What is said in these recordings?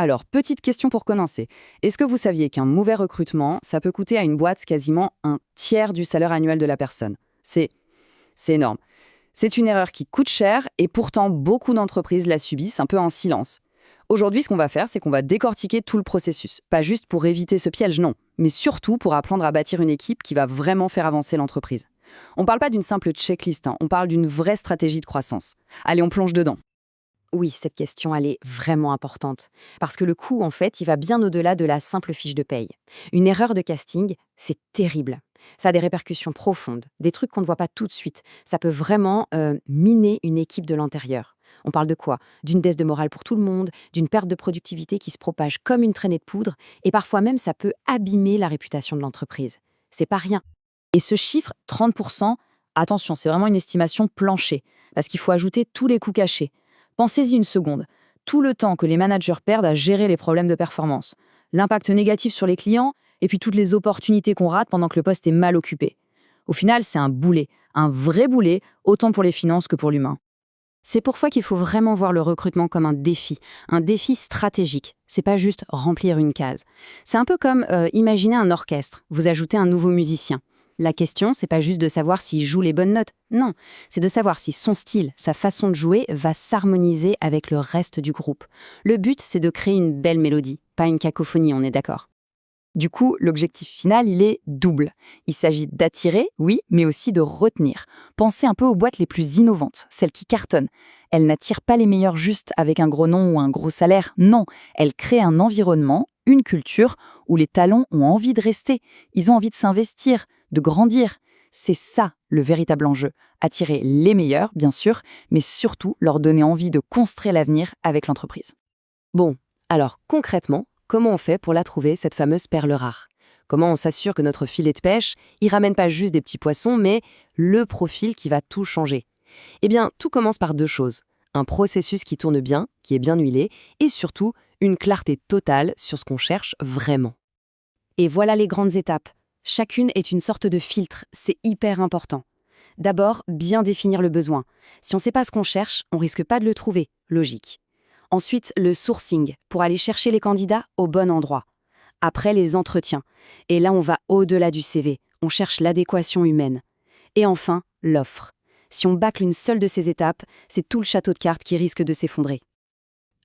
Alors, petite question pour commencer. Est-ce que vous saviez qu'un mauvais recrutement, ça peut coûter à une boîte quasiment un tiers du salaire annuel de la personne? C'est énorme. C'est une erreur qui coûte cher et pourtant beaucoup d'entreprises la subissent un peu en silence. Aujourd'hui, ce qu'on va faire, c'est qu'on va décortiquer tout le processus. Pas juste pour éviter ce piège, non, mais surtout pour apprendre à bâtir une équipe qui va vraiment faire avancer l'entreprise. On ne parle pas d'une simple checklist, on parle d'une vraie stratégie de croissance. Allez, on plonge dedans. Oui, cette question, elle est vraiment importante. Parce que le coût, en fait, il va bien au-delà de la simple fiche de paye. Une erreur de casting, c'est terrible. Ça a des répercussions profondes, des trucs qu'on ne voit pas tout de suite. Ça peut vraiment miner une équipe de l'intérieur. On parle de quoi? D'une baisse de morale pour tout le monde, d'une perte de productivité qui se propage comme une traînée de poudre, et parfois même ça peut abîmer la réputation de l'entreprise. C'est pas rien. Et ce chiffre, 30%, attention, c'est vraiment une estimation plancher, parce qu'il faut ajouter tous les coûts cachés. Pensez-y une seconde. Tout le temps que les managers perdent à gérer les problèmes de performance, l'impact négatif sur les clients, et puis toutes les opportunités qu'on rate pendant que le poste est mal occupé. Au final, c'est un boulet, un vrai boulet, autant pour les finances que pour l'humain. C'est pourquoi qu'il faut vraiment voir le recrutement comme un défi stratégique. C'est pas juste remplir une case. C'est un peu comme imaginer un orchestre, vous ajoutez un nouveau musicien. La question, c'est pas juste de savoir s'il joue les bonnes notes, non, c'est de savoir si son style, sa façon de jouer va s'harmoniser avec le reste du groupe. Le but, c'est de créer une belle mélodie, pas une cacophonie, on est d'accord. Du coup, l'objectif final, il est double. Il s'agit d'attirer, oui, mais aussi de retenir. Pensez un peu aux boîtes les plus innovantes, celles qui cartonnent. Elles n'attirent pas les meilleurs juste avec un gros nom ou un gros salaire, non. Elles créent un environnement, une culture, où les talents ont envie de rester. Ils ont envie de s'investir, de grandir. C'est ça le véritable enjeu. Attirer les meilleurs, bien sûr, mais surtout leur donner envie de construire l'avenir avec l'entreprise. Bon, alors concrètement, comment on fait pour la trouver, cette fameuse perle rare? Comment on s'assure que notre filet de pêche, il ramène pas juste des petits poissons, mais le profil qui va tout changer? Eh bien, tout commence par deux choses. Un processus qui tourne bien, qui est bien huilé, et surtout, une clarté totale sur ce qu'on cherche vraiment. Et voilà les grandes étapes. Chacune est une sorte de filtre, c'est hyper important. D'abord, bien définir le besoin. Si on ne sait pas ce qu'on cherche, on risque pas de le trouver, logique. Ensuite, le sourcing, pour aller chercher les candidats au bon endroit. Après, les entretiens. Et là, on va au-delà du CV, on cherche l'adéquation humaine. Et enfin, l'offre. Si on bâcle une seule de ces étapes, c'est tout le château de cartes qui risque de s'effondrer.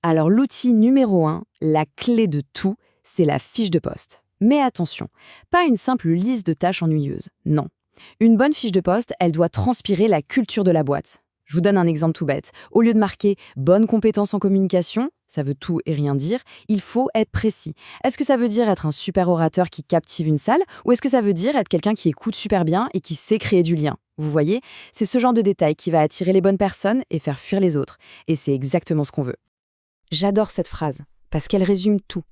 Alors l'outil numéro 1, la clé de tout, c'est la fiche de poste. Mais attention, pas une simple liste de tâches ennuyeuses, non. Une bonne fiche de poste, elle doit transpirer la culture de la boîte. Je vous donne un exemple tout bête. Au lieu de marquer «bonnes compétences en communication», ça veut tout et rien dire, il faut être précis. Est-ce que ça veut dire être un super orateur qui captive une salle, ou est-ce que ça veut dire être quelqu'un qui écoute super bien et qui sait créer du lien? Vous voyez, c'est ce genre de détail qui va attirer les bonnes personnes et faire fuir les autres. Et c'est exactement ce qu'on veut. J'adore cette phrase, parce qu'elle résume tout.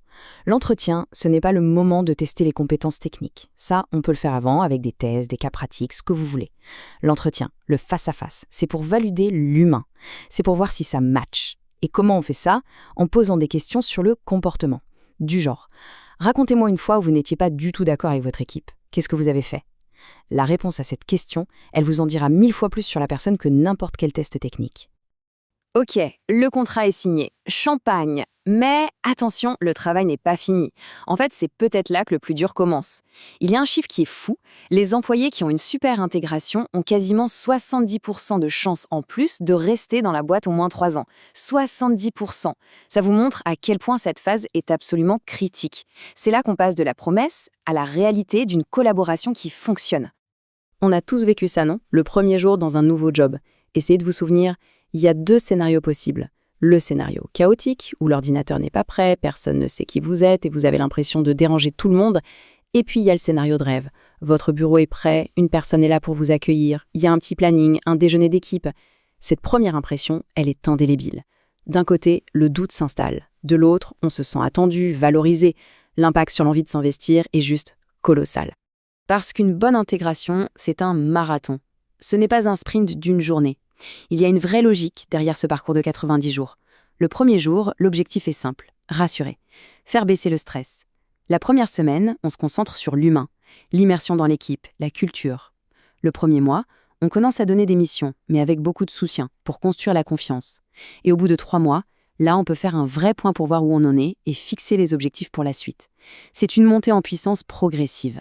L'entretien, ce n'est pas le moment de tester les compétences techniques. Ça, on peut le faire avant, avec des tests, des cas pratiques, ce que vous voulez. L'entretien, le face-à-face, c'est pour valider l'humain. C'est pour voir si ça match. Et comment on fait ça? En posant des questions sur le comportement. Du genre, racontez-moi une fois où vous n'étiez pas du tout d'accord avec votre équipe. Qu'est-ce que vous avez fait? La réponse à cette question, elle vous en dira 1000 fois plus sur la personne que n'importe quel test technique. Ok, le contrat est signé. Champagne. Mais attention, le travail n'est pas fini. En fait, c'est peut-être là que le plus dur commence. Il y a un chiffre qui est fou. Les employés qui ont une super intégration ont quasiment 70% de chances en plus de rester dans la boîte au moins 3 ans. 70%. Ça vous montre à quel point cette phase est absolument critique. C'est là qu'on passe de la promesse à la réalité d'une collaboration qui fonctionne. On a tous vécu ça, non? Le premier jour dans un nouveau job. Essayez de vous souvenir. Il y a 2 scénarios possibles. Le scénario chaotique, où l'ordinateur n'est pas prêt, personne ne sait qui vous êtes et vous avez l'impression de déranger tout le monde. Et puis il y a le scénario de rêve. Votre bureau est prêt, une personne est là pour vous accueillir, il y a un petit planning, un déjeuner d'équipe. Cette première impression, elle est indélébile. D'un côté, le doute s'installe. De l'autre, on se sent attendu, valorisé. L'impact sur l'envie de s'investir est juste colossal. Parce qu'une bonne intégration, c'est un marathon. Ce n'est pas un sprint d'une journée. Il y a une vraie logique derrière ce parcours de 90 jours. Le premier jour, l'objectif est simple, rassurer, faire baisser le stress. La première semaine, on se concentre sur l'humain, l'immersion dans l'équipe, la culture. Le premier mois, on commence à donner des missions, mais avec beaucoup de soutien, pour construire la confiance. Et au bout de 3 mois, Là, on peut faire un vrai point pour voir où on en est et fixer les objectifs pour la suite. C'est une montée en puissance progressive.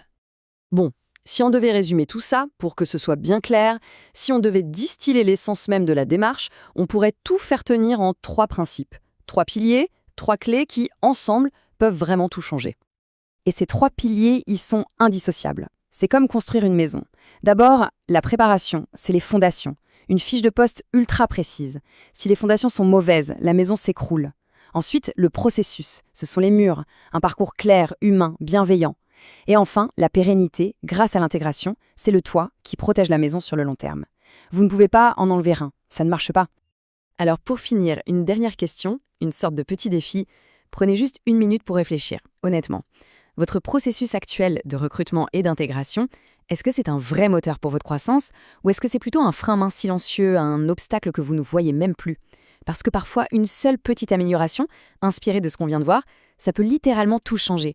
Bon, si on devait résumer tout ça, pour que ce soit bien clair, si on devait distiller l'essence même de la démarche, on pourrait tout faire tenir en 3 principes. 3 piliers, 3 clés qui, ensemble, peuvent vraiment tout changer. Et ces 3 piliers, ils sont indissociables. C'est comme construire une maison. D'abord, la préparation, c'est les fondations. Une fiche de poste ultra précise. Si les fondations sont mauvaises, la maison s'écroule. Ensuite, le processus, ce sont les murs, un parcours clair, humain, bienveillant. Et enfin, la pérennité, grâce à l'intégration, c'est le toit qui protège la maison sur le long terme. Vous ne pouvez pas en enlever un, ça ne marche pas. Alors pour finir, une dernière question, une sorte de petit défi. Prenez juste 1 minute pour réfléchir, honnêtement. Votre processus actuel de recrutement et d'intégration, est-ce que c'est un vrai moteur pour votre croissance ou est-ce que c'est plutôt un frein à main silencieux, un obstacle que vous ne voyez même plus? Parce que parfois, une seule petite amélioration, inspirée de ce qu'on vient de voir, ça peut littéralement tout changer.